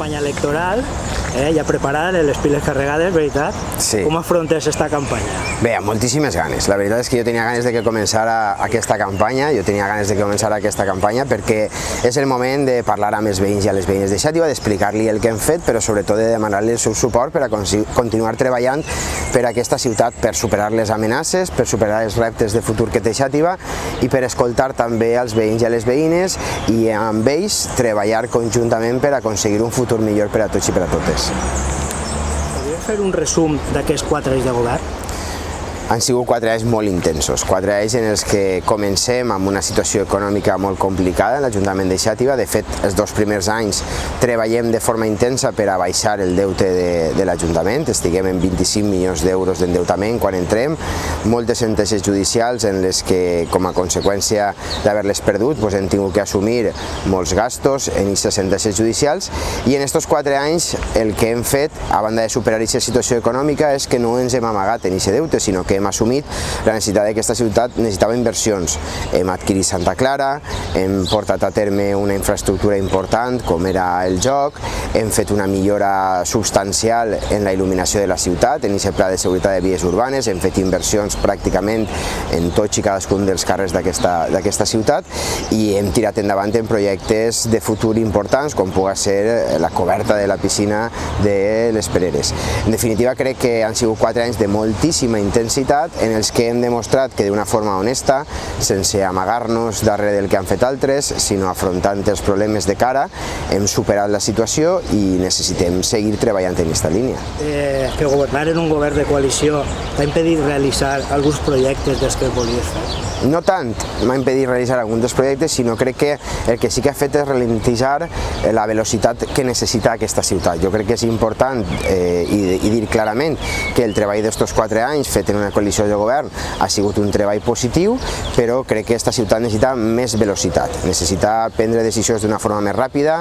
campanya electoral, ja preparada, les piles carregades, veritat? Sí. Com afrontes esta campanya? Bé, amb moltíssimes ganes. La veritat és que jo tenia ganes de que començara aquesta campanya, perquè és el moment de parlar amb els veïns i a les veïnes de Xàtiva, d'explicar-li el que hem fet, però sobretot de demanar-li el seu suport per a continuar treballant per a aquesta ciutat, per superar les amenaces, per superar els reptes de futur que té Xàtiva i per escoltar també als veïns i a les veïnes i amb ells treballar conjuntament per aconseguir un futur millor per a tots i per a totes. Podries fer un resum d'aquests 4 anys de govern? Han sigut 4 anys molt intensos, 4 anys en els que comencem amb una situació econòmica molt complicada en l'Ajuntament de Xàtiva. De fet, els 2 primers anys treballem de forma intensa per a baixar el deute de l'Ajuntament. Estiguem en 25 milions d'euros d'endeutament quan entrem, moltes sentències judicials en les que, com a conseqüència d'haver-les perdut, hem tingut que assumir molts gastos en aquestes sentències judicials, i en aquests 4 anys el que hem fet, a banda de superar aquesta situació econòmica, és que no ens hem amagat en aquest deute, sinó que hem assumit la necessitat d'aquesta ciutat necessitava inversions. Hem adquirit Santa Clara, hem portat a terme una infraestructura important com era el joc, hem fet una millora substancial en la il·luminació de la ciutat, en aquest pla de seguretat de vies urbanes, hem fet inversions pràcticament en tots i cadascun dels carrers d'aquesta ciutat i hem tirat endavant en projectes de futur importants com pugui ser la coberta de la piscina de les Pereres. En definitiva, crec que han sigut 4 anys de moltíssima intensitat en els que hem demostrat que d'una forma honesta, sense amagar-nos darrere del que han fet altres, sinó afrontant els problemes de cara, hem superat la situació i necessitem seguir treballant en aquesta línia. Que governar en un govern de coalició t'ha impedit realitzar alguns projectes dels que volies fer? No tant m'ha impedit realitzar alguns dels projectes, sinó crec que el que sí que ha fet és ralentitzar la velocitat que necessita aquesta ciutat. Jo crec que és important i dir clarament que el treball d'estos 4 anys fet en una coalició de govern ha sigut un treball positiu, però crec que aquesta ciutat necessita més velocitat, necessita prendre decisions d'una forma més ràpida,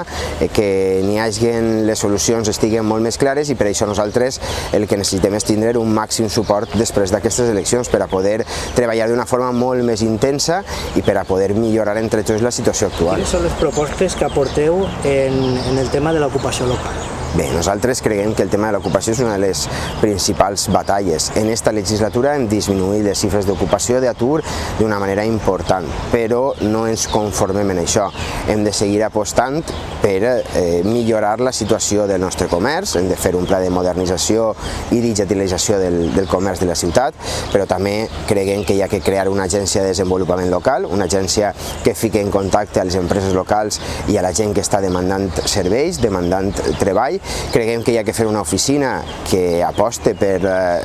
que n'hi hagin les solucions estiguen molt més clares, i per això nosaltres el que necessitem és tindre un màxim suport després d'aquestes eleccions per a poder treballar d'una forma molt més intensa i per a poder millorar entre tots la situació actual. Quines són les propostes que aporteu en el tema de l'ocupació local? Bé, nosaltres creiem que el tema de l'ocupació és una de les principals batalles. En esta legislatura hem disminuït les xifres d'ocupació d'atur d'una manera important, però no ens conformem en això. Hem de seguir apostant per millorar la situació del nostre comerç, hem de fer un pla de modernització i digitalització del comerç de la ciutat, però també creiem que hi ha que crear una agència de desenvolupament local, una agència que fiqui en contacte a les empreses locals i a la gent que està demandant serveis, demandant treball. Creiem que hi ha que fer una oficina que aposte per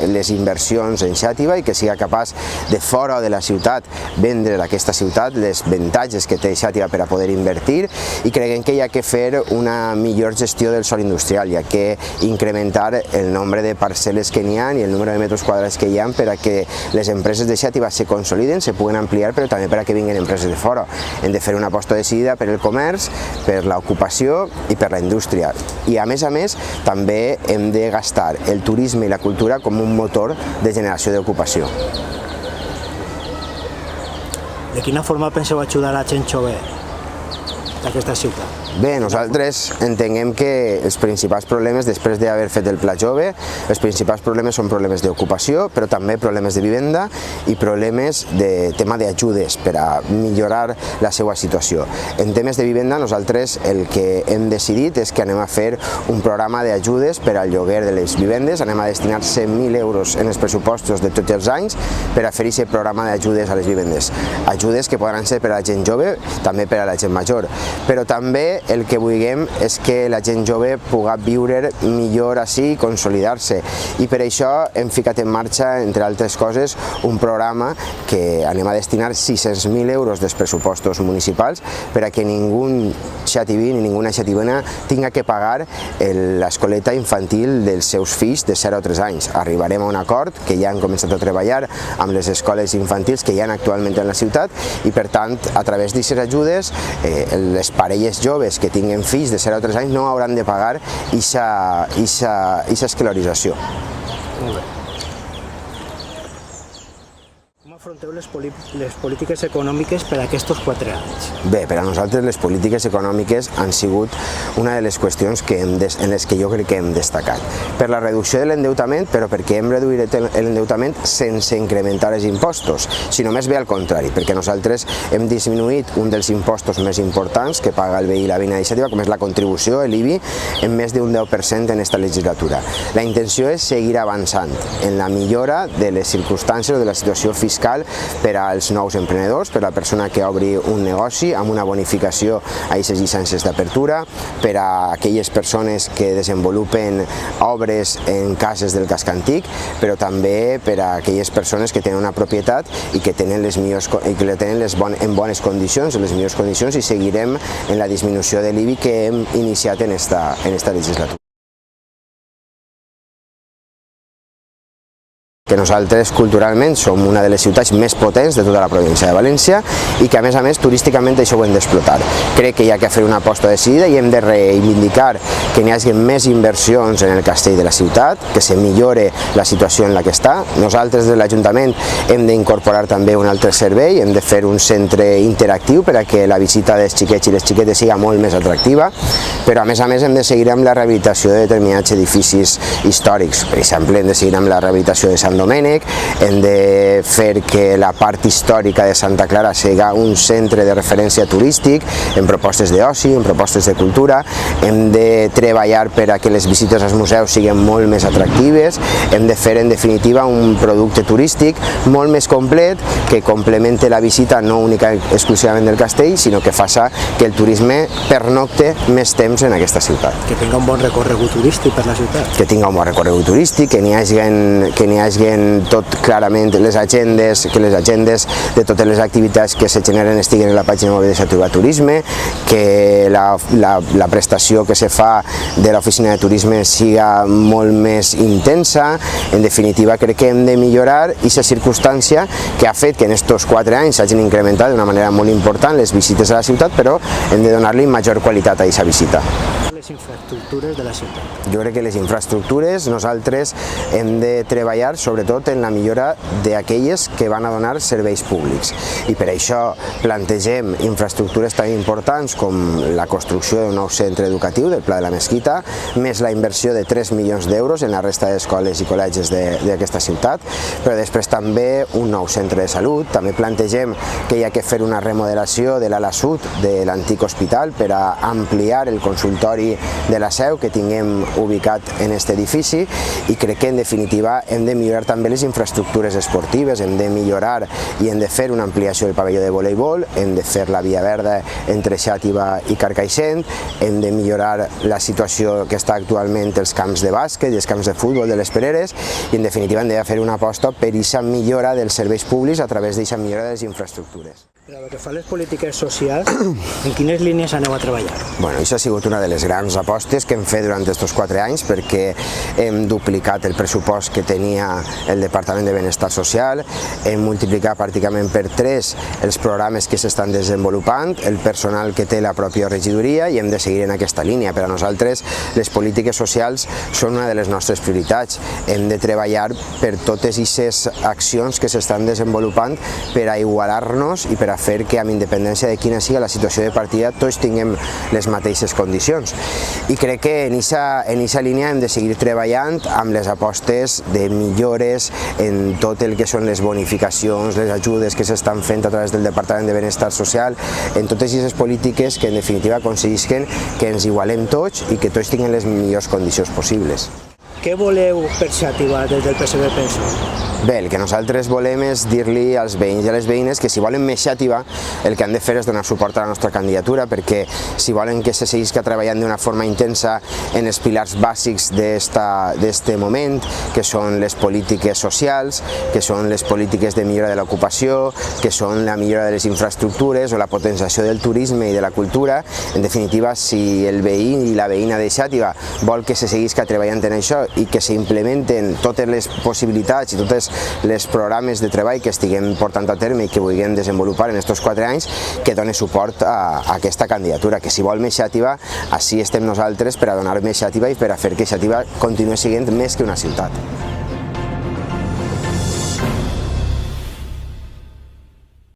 les inversions en Xàtiva i que sigui capaç de fora de la ciutat vendre a aquesta ciutat les avantatges que té Xàtiva per a poder invertir, i creiem que hi ha que fer una millor gestió del sòl industrial, hi ha que incrementar el nombre de parcel·les que n'hi ha i el número de metres quadrats que hi ha per a que les empreses de Xàtiva se consoliden, se puguen ampliar, però també per a que vinguin empreses de fora. Hem de fer una aposta decidida per el comerç, per l'ocupació i per la indústria. I a més, també hem de gastar el turisme i la cultura com un motor de generació d'ocupació. De quina forma penseu ajudar a la gent jove d'aquesta ciutat? Bé, nosaltres entenguem que els principals problemes, després d'haver fet el Pla Jove, els principals problemes són problemes d'ocupació, però també problemes de vivenda i problemes de tema d'ajudes per a millorar la seva situació. En temes de vivenda, nosaltres el que hem decidit és que anem a fer un programa d'ajudes per al lloguer de les vivendes, anem a destinar 100.000 euros en els pressupostos de tots els anys per a fer aquest programa d'ajudes a les vivendes. Ajudes que podran ser per a la gent jove, també per a la gent major, però també el que vulguem és que la gent jove pugui viure millor així i consolidar-se, i per això hem ficat en marxa, entre altres coses, un programa que anem a destinar 600.000 euros dels pressupostos municipals per a que ningú xativí ni ninguna xativina tinga que pagar l'escoleta infantil dels seus fills de 0 a 3 anys. Arribarem a un acord que ja han començat a treballar amb les escoles infantils que hi ha actualment en la ciutat, i per tant, a través d'aquestes ajudes, les parelles joves que tinguen fills de 0 a 3 anys no hauran de pagar aquesta escolarització. Molt bé. Com afronteu les polítiques econòmiques per a aquests 4 anys? Bé, per a nosaltres les polítiques econòmiques han sigut una de les qüestions en les que jo crec que hem destacat. Per la reducció de l'endeutament, però perquè hem reduït l'endeutament sense incrementar els impostos, sinó més bé al contrari, perquè nosaltres hem disminuït un dels impostos més importants que paga el veí i la veïna d'iniciativa, com és la contribució, l'IBI, en més d'un 10% en esta legislatura. La intenció és seguir avançant en la millora de les circumstàncies o de la situació fiscal per als nous emprenedors, per a la persona que obri un negoci amb una bonificació a aquestes llicències d'apertura, per a aquelles persones que desenvolupen obres en cases del casc antic, però també per a aquelles persones que tenen una propietat i que tenen la tenen en bones condicions, en les millors condicions, i seguirem en la disminució de l'IBI que hem iniciat en esta legislatura. Que nosaltres culturalment som una de les ciutats més potents de tota la província de València i que a més turísticament això ho hem d'explotar. Crec que hi ha que fer una aposta decidida i hem de reivindicar que n'hi hagi més inversions en el castell de la ciutat, que se millore la situació en la que està. Nosaltres des de l'Ajuntament hem d'incorporar també un altre servei, hem de fer un centre interactiu per a que la visita dels xiquets i les xiquetes siga molt més atractiva, però a més hem de seguir amb la rehabilitació de determinats edificis històrics. Per exemple, hem de seguir amb la rehabilitació de Sant Domènec, hem de fer que la part històrica de Santa Clara siga un centre de referència turístic, en propostes d'oci, en propostes de cultura, hem de treballar per a que les visites als museus siguin molt més atractives, hem de fer en definitiva un producte turístic molt més complet que complemente la visita no única exclusivament del castell, sinó que faça que el turisme pernocte més temps en aquesta ciutat. Que tinga un bon recorregut turístic per la ciutat. Que tinga un bon recorregut turístic, que n'hi hagi tot clarament les agendes, que les agendes de totes les activitats que se generen estiguen en la pàgina web de Xàtiva Turisme, que la prestació que se fa de l'oficina de turisme siga molt més intensa. En definitiva, crec que hem de millorar aquesta circumstància que ha fet que en aquests 4 anys s'hagin incrementat d'una manera molt important les visites a la ciutat, però hem de donar-li major qualitat a aquesta visita. Les infraestructures de la ciutat. Jo crec que les infraestructures nosaltres hem de treballar sobretot en la millora d'aquelles que van a donar serveis públics i per això plantegem infraestructures tan importants com la construcció d'un nou centre educatiu del Pla de la Mesquita, més la inversió de 3 milions d'euros en la resta d'escoles i col·legis d'aquesta ciutat, però després també un nou centre de salut. També plantegem que hi ha que fer una remodelació de l'ala sud de l'antic hospital per a ampliar el consultori de la Seu que tinguem ubicat en aquest edifici, i crec que en definitiva hem de millorar també les infraestructures esportives, hem de millorar i hem de fer una ampliació del pavelló de voleibol, hem de fer la via verda entre Xàtiva i Carcaixent, hem de millorar la situació que està actualment els camps de bàsquet i els camps de futbol de les Pereres, i en definitiva hem de fer una aposta per aquesta millora dels serveis públics a través d'aquesta millora de les infraestructures. Però el que fa les polítiques socials, en quines línies aneu a treballar? Bueno, això ha sigut una de les grans apostes que hem fet durant aquests 4 anys, perquè hem duplicat el pressupost que tenia el Departament de Benestar Social, hem multiplicat pràcticament per 3 els programes que s'estan desenvolupant, el personal que té la pròpia regidoria, i hem de seguir en aquesta línia. Per a nosaltres les polítiques socials són una de les nostres prioritats. Hem de treballar per totes aquestes accions que s'estan desenvolupant per a igualar-nos i per a fer que, amb independència de quina sigui la situació de partida, tots tinguem les mateixes condicions. I crec que en aquesta línia hem de seguir treballant amb les apostes de millores en tot el que són les bonificacions, les ajudes que s'estan fent a través del Departament de Benestar Social, en totes aquestes polítiques que en definitiva aconseguisquen que ens igualem tots i que tots tinguin les millors condicions possibles. Què voleu per Xàtiva des del PSB-PSOE? Bé, el que nosaltres volem és dir-li als veïns i a les veïnes que si volen més Xàtiva el que han de fer és donar suport a la nostra candidatura, perquè si volen que se seguisca treballant d'una forma intensa en els pilars bàsics d'este moment, que són les polítiques socials, que són les polítiques de millora de l'ocupació, que són la millora de les infraestructures o la potenciació del turisme i de la cultura, en definitiva, si el veí i la veïna de Xàtiva vol que se seguisca treballant en això i que s'implementen totes les possibilitats i totes les programes de treball que estiguem portant a terme i que vulguem desenvolupar en aquests 4 anys, que doni suport a aquesta candidatura, que si vol més Xàtiva, així estem nosaltres per a donar més Xàtiva i per a fer que Xàtiva continuï sent més que una ciutat.